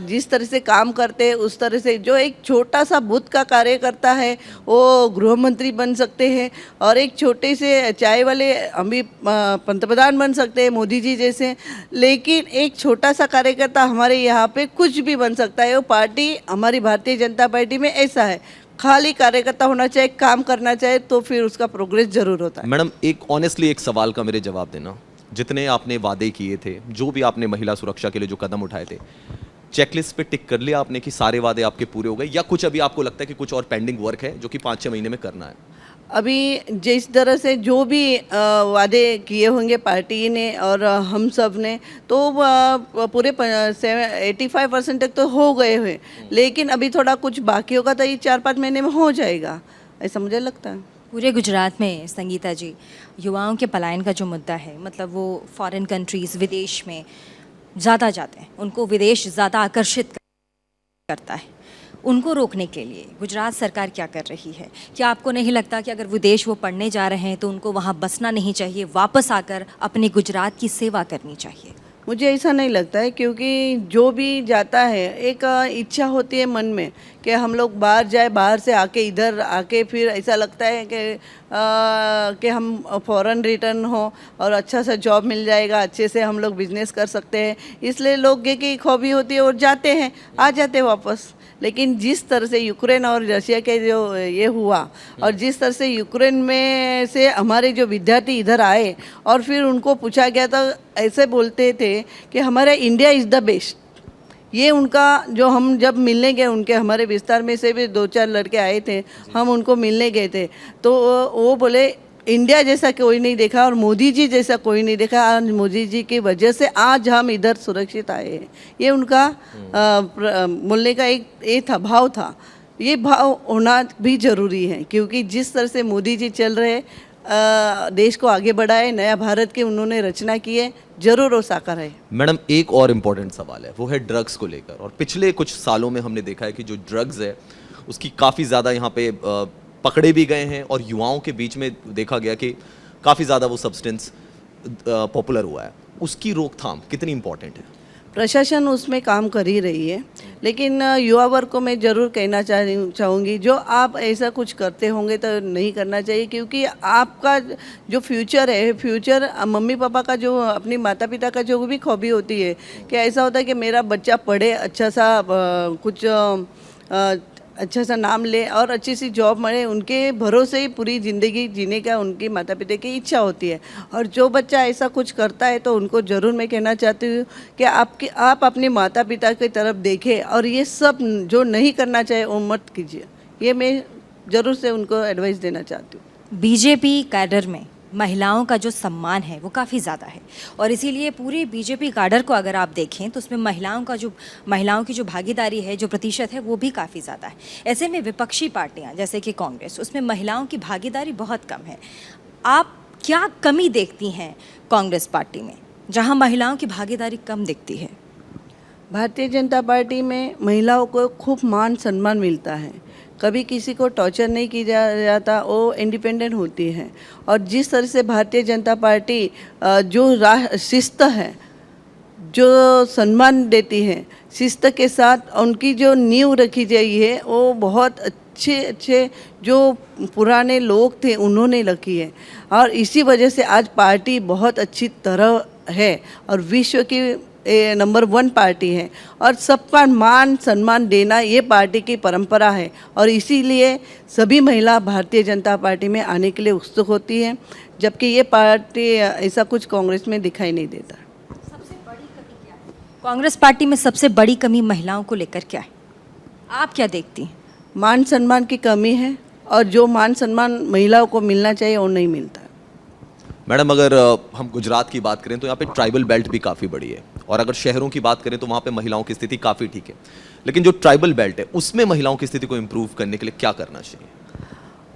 जिस तरह से काम करते हैं उस तरह से, जो एक छोटा सा बूथ का कार्य करता है वो गृह मंत्री बन सकते हैं, और एक छोटे से चाय वाले हम भी पंतप्रधान बन सकते हैं मोदी जी जैसे। लेकिन एक छोटा सा कार्यकर्ता हमारे यहाँ पे कुछ भी बन सकता है। वो पार्टी हमारी भारतीय जनता पार्टी में ऐसा है, खाली कार्यकर्ता होना चाहिए, काम करना चाहिए, तो फिर उसका प्रोग्रेस जरूर होता है। मैडम, एक ऑनेस्टली एक सवाल का मेरे जवाब देना। जितने आपने वादे किए थे, जो भी आपने महिला सुरक्षा के लिए जो कदम उठाए थे, चेकलिस्ट पे टिक कर लिया आपने कि सारे वादे आपके पूरे हो गए, या कुछ अभी आपको लगता है कि कुछ और पेंडिंग वर्क है जो कि 5-6 महीने में करना है? अभी जिस तरह से जो भी वादे किए होंगे पार्टी ने और हम सब ने, तो पूरे 85% तक तो हो गए हुए, लेकिन अभी थोड़ा कुछ बाकी होगा, तो ये 4-5 महीने में हो जाएगा, ऐसा मुझे लगता है। पूरे गुजरात में संगीता जी, युवाओं के पलायन का जो मुद्दा है, मतलब वो फॉरेन कंट्रीज़, विदेश में ज़्यादा जाते हैं, उनको विदेश ज़्यादा आकर्षित करता है। उनको रोकने के लिए गुजरात सरकार क्या कर रही है? क्या आपको नहीं लगता कि अगर विदेश वो पढ़ने जा रहे हैं तो उनको वहाँ बसना नहीं चाहिए, वापस आकर अपने गुजरात की सेवा करनी चाहिए? मुझे ऐसा नहीं लगता है, क्योंकि जो भी जाता है एक इच्छा होती है मन में कि हम लोग बाहर जाए, बाहर से आके इधर आके फिर ऐसा लगता है कि हम फॉरेन रिटर्न हो और अच्छा सा जॉब मिल जाएगा, अच्छे से हम लोग बिजनेस कर सकते हैं, इसलिए लोग की हॉबी होती है और जाते हैं, आ जाते हैं वापस। लेकिन जिस तरह से यूक्रेन और रशिया के जो ये हुआ और जिस तरह से यूक्रेन में से हमारे जो विद्यार्थी इधर आए और फिर उनको पूछा गया तो ऐसे बोलते थे कि हमारा इंडिया इज़ द बेस्ट। ये उनका जो हम जब मिलने गए, उनके हमारे विस्तार में से भी 2-4 लड़के आए थे, हम उनको मिलने गए थे तो वो बोले इंडिया जैसा कोई नहीं देखा और मोदी जी जैसा कोई नहीं देखा, आज मोदी जी की वजह से आज हम इधर सुरक्षित आए हैं। ये उनका बोलने का एक ये था, भाव था। ये भाव होना भी ज़रूरी है, क्योंकि जिस तरह से मोदी जी चल रहे देश को आगे बढ़ाए, नया भारत की उन्होंने रचना की है, जरूर वो साकार है। मैडम एक और इम्पॉर्टेंट सवाल है, वो है ड्रग्स को लेकर। और पिछले कुछ सालों में हमने देखा है कि जो ड्रग्स है उसकी काफ़ी ज़्यादा यहाँ पे पकड़े भी गए हैं और युवाओं के बीच में देखा गया कि काफ़ी ज़्यादा वो सब्सटेंस पॉपुलर हुआ है। उसकी रोकथाम कितनी इम्पोर्टेंट है? प्रशासन उसमें काम कर ही रही है, लेकिन युवा वर्ग को मैं ज़रूर कहना चाहूँगी, जो आप ऐसा कुछ करते होंगे तो नहीं करना चाहिए, क्योंकि आपका जो फ्यूचर है, फ्यूचर मम्मी पापा का जो अपनी माता पिता का जो भी हॉबी होती है कि ऐसा होता है कि मेरा बच्चा पढ़े, अच्छा सा कुछ अच्छा सा नाम ले और अच्छी सी जॉब मिले, उनके भरोसे ही पूरी ज़िंदगी जीने का उनकी माता पिता की इच्छा होती है। और जो बच्चा ऐसा कुछ करता है तो उनको ज़रूर मैं कहना चाहती हूँ कि आप अपने माता पिता की तरफ देखें और ये सब जो नहीं करना चाहिए वो मत कीजिए। ये मैं ज़रूर से उनको एडवाइस देना चाहती हूँ। बीजेपी कैडर में महिलाओं का जो सम्मान है वो काफ़ी ज़्यादा है और इसीलिए पूरे बीजेपी कैडर को अगर आप देखें तो उसमें महिलाओं की जो भागीदारी है, जो प्रतिशत है, वो भी काफ़ी ज़्यादा है। ऐसे में विपक्षी पार्टियां जैसे कि कांग्रेस, उसमें महिलाओं की भागीदारी बहुत कम है। आप क्या कमी देखती हैं कांग्रेस पार्टी में जहां महिलाओं की भागीदारी कम दिखती है? भारतीय जनता पार्टी में महिलाओं को खूब मान सम्मान मिलता है, कभी किसी को टॉर्चर नहीं किया जाता, वो इंडिपेंडेंट होती है। और जिस तरह से भारतीय जनता पार्टी जो शिस्त है, जो सम्मान देती है, शिस्त के साथ उनकी जो नींव रखी गई है वो बहुत अच्छे जो पुराने लोग थे उन्होंने रखी है और इसी वजह से आज पार्टी बहुत अच्छी तरह है और विश्व की नंबर 1 पार्टी है और सबका मान सम्मान देना ये पार्टी की परंपरा है और इसीलिए सभी महिला भारतीय जनता पार्टी में आने के लिए उत्सुक होती है, जबकि ये पार्टी ऐसा कुछ कांग्रेस में दिखाई नहीं देता। सबसे बड़ी कमी क्या है कांग्रेस पार्टी में? सबसे बड़ी कमी महिलाओं को लेकर क्या है, आप क्या देखती हैं? मान सम्मान की कमी है और जो मान सम्मान महिलाओं को मिलना चाहिए वो नहीं मिलता। मैडम अगर हम गुजरात की बात करें तो यहाँ पे ट्राइबल बेल्ट भी काफ़ी बड़ी है और अगर शहरों की बात करें तो वहाँ पे महिलाओं की स्थिति काफ़ी ठीक है, लेकिन जो ट्राइबल बेल्ट है उसमें महिलाओं की स्थिति को इम्प्रूव करने के लिए क्या करना चाहिए?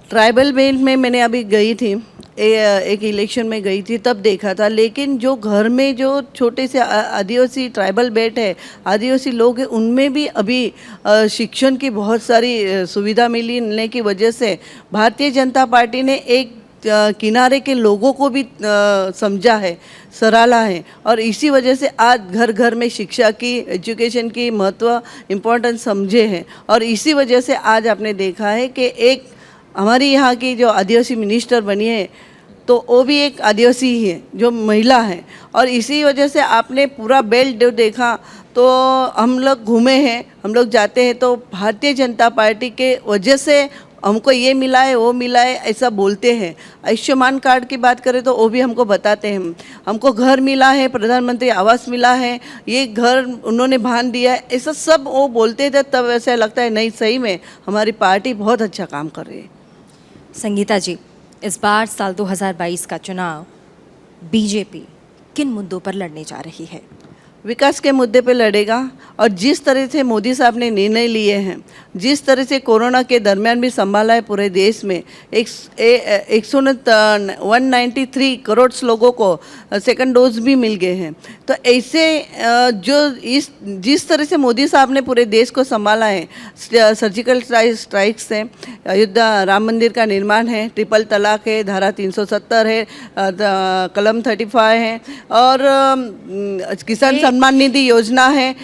ट्राइबल बेल्ट में मैंने अभी गई थी, एक इलेक्शन में गई थी तब देखा था, लेकिन जो घर में जो छोटे से आदिवासी ट्राइबल बेल्ट है, आदिवासी लोग हैं, उनमें भी अभी शिक्षण की बहुत सारी सुविधा मिलने की वजह से भारतीय जनता पार्टी ने एक किनारे के लोगों को भी समझा है, सराहा है और इसी वजह से आज घर घर में शिक्षा की, एजुकेशन की महत्व इम्पोर्टेंस समझे हैं और इसी वजह से आज आपने देखा है कि एक हमारी यहाँ की जो आदिवासी मिनिस्टर बनी है तो वो भी एक आदिवासी ही है जो महिला है और इसी वजह से आपने पूरा बेल्ट जो देखा तो हम लोग घूमे हैं, हम लोग जाते हैं तो भारतीय जनता पार्टी के वजह से हमको ये मिला है, वो मिला है, ऐसा बोलते हैं। आयुष्मान कार्ड की बात करें तो वो भी हमको बताते हैं, हमको घर मिला है, प्रधानमंत्री आवास मिला है, ये घर उन्होंने बांध दिया है, ऐसा सब वो बोलते थे। तब ऐसा लगता है नहीं, सही में हमारी पार्टी बहुत अच्छा काम कर रही है। संगीता जी, इस बार साल 2022 का चुनाव बीजेपी किन मुद्दों पर लड़ने जा रही है? विकास के मुद्दे पे लड़ेगा। और जिस तरह से मोदी साहब ने निर्णय लिए हैं, जिस तरह से कोरोना के दरमियान भी संभाला है पूरे देश में, 193 करोड़ लोगों को सेकंड डोज भी मिल गए हैं। तो ऐसे जिस तरह से मोदी साहब ने पूरे देश को संभाला है, सर्जिकल स्ट्राइक्स है, अयोध्या राम मंदिर का निर्माण है, ट्रिपल तलाक है, धारा 370 है, कलम 35 है, और किसान सम्मान निधि योजना है,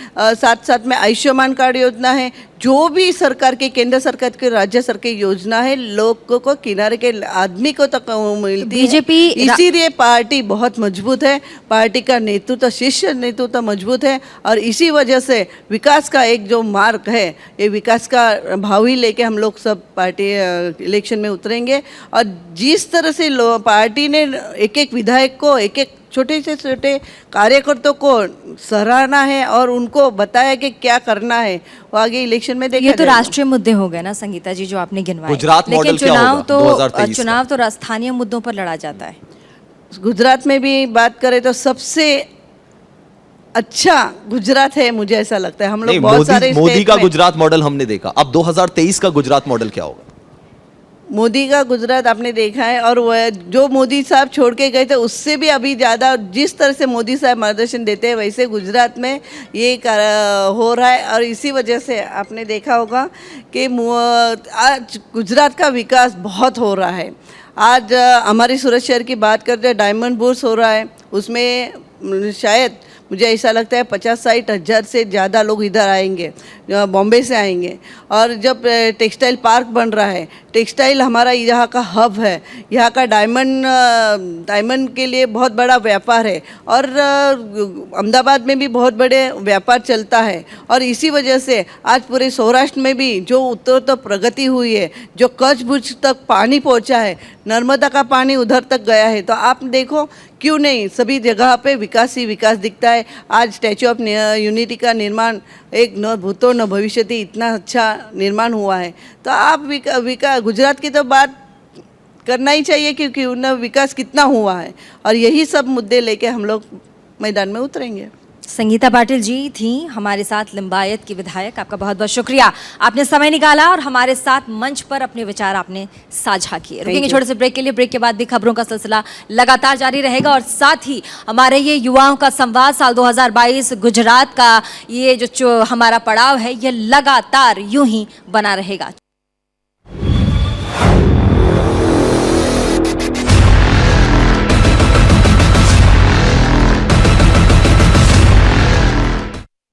साथ साथ में आयुष्मान कार्ड योजना है। जो भी सरकार के, केंद्र सरकार के, राज्य सरकार की योजना है, लोगों को, किनारे के आदमी को तक मिलती है। बीजेपी इसीलिए पार्टी बहुत मजबूत है, पार्टी का नेतृत्व, शीर्ष नेतृत्व मजबूत है, और इसी वजह से विकास का एक जो मार्ग है, ये विकास का भावी लेके हम लोग सब पार्टी इलेक्शन में उतरेंगे। और जिस तरह से पार्टी ने एक एक विधायक को, एक एक छोटे से छोटे कार्यकर्ताओं को सराहना है और उनको बताया कि क्या करना है, वो आगे इलेक्शन में देखा ये तो जाएगा। राष्ट्रीय मुद्दे हो गए ना संगीता जी जो आपने गिनवाए, गुजरात मॉडल लेकिन क्या होगा 2023 का? चुनाव तो स्थानीय मुद्दों पर लड़ा जाता है। गुजरात में भी बात करें तो सबसे अच्छा गुजरात है, मुझे ऐसा लगता है। हम लोग नहीं, बहुत सारे मोदी स्टेट का में- गुजरात मॉडल हमने देखा, अब 2023 का गुजरात मॉडल क्या होगा? मोदी का गुजरात आपने देखा है, और वह जो मोदी साहब छोड़ के गए थे उससे भी अभी ज़्यादा, जिस तरह से मोदी साहब मार्गदर्शन देते हैं वैसे गुजरात में ये हो रहा है। और इसी वजह से आपने देखा होगा कि आज गुजरात का विकास बहुत हो रहा है। आज हमारी सूरत शहर की बात करते हैं, डायमंड बुर्स हो रहा है, उसमें शायद मुझे ऐसा लगता है 50-60 हज़ार से ज़्यादा लोग इधर आएंगे, बॉम्बे से आएंगे। और जब टेक्सटाइल पार्क बन रहा है, टेक्सटाइल हमारा यहाँ का हब है, यहाँ का डायमंड के लिए बहुत बड़ा व्यापार है, और अहमदाबाद में भी बहुत बड़े व्यापार चलता है। और इसी वजह से आज पूरे सौराष्ट्र में भी जो उत्तर प्रगति हुई है, जो कच्छ भुज तक पानी पहुँचा है, नर्मदा का पानी उधर तक गया है, तो आप देखो क्यों नहीं सभी जगह पे विकास ही विकास दिखता है। आज स्टैचू ऑफ यूनिटी का निर्माण, एक न भूतो न भविष्यति, इतना अच्छा निर्माण हुआ है। तो आप गुजरात की तो बात करना ही चाहिए, क्योंकि उनका विकास कितना हुआ है, और यही सब मुद्दे लेके हम लोग मैदान में उतरेंगे। संगीता पाटिल जी थी हमारे साथ, लिंबायत की विधायक। आपका बहुत बहुत शुक्रिया, आपने समय निकाला और हमारे साथ मंच पर अपने विचार आपने साझा किए। रुकेंगे छोटे से ब्रेक के लिए, ब्रेक के बाद भी खबरों का सिलसिला लगातार जारी रहेगा, और साथ ही हमारे ये युवाओं का संवाद साल 2022 गुजरात का ये जो हमारा पड़ाव है, ये लगातार यूं ही बना रहेगा।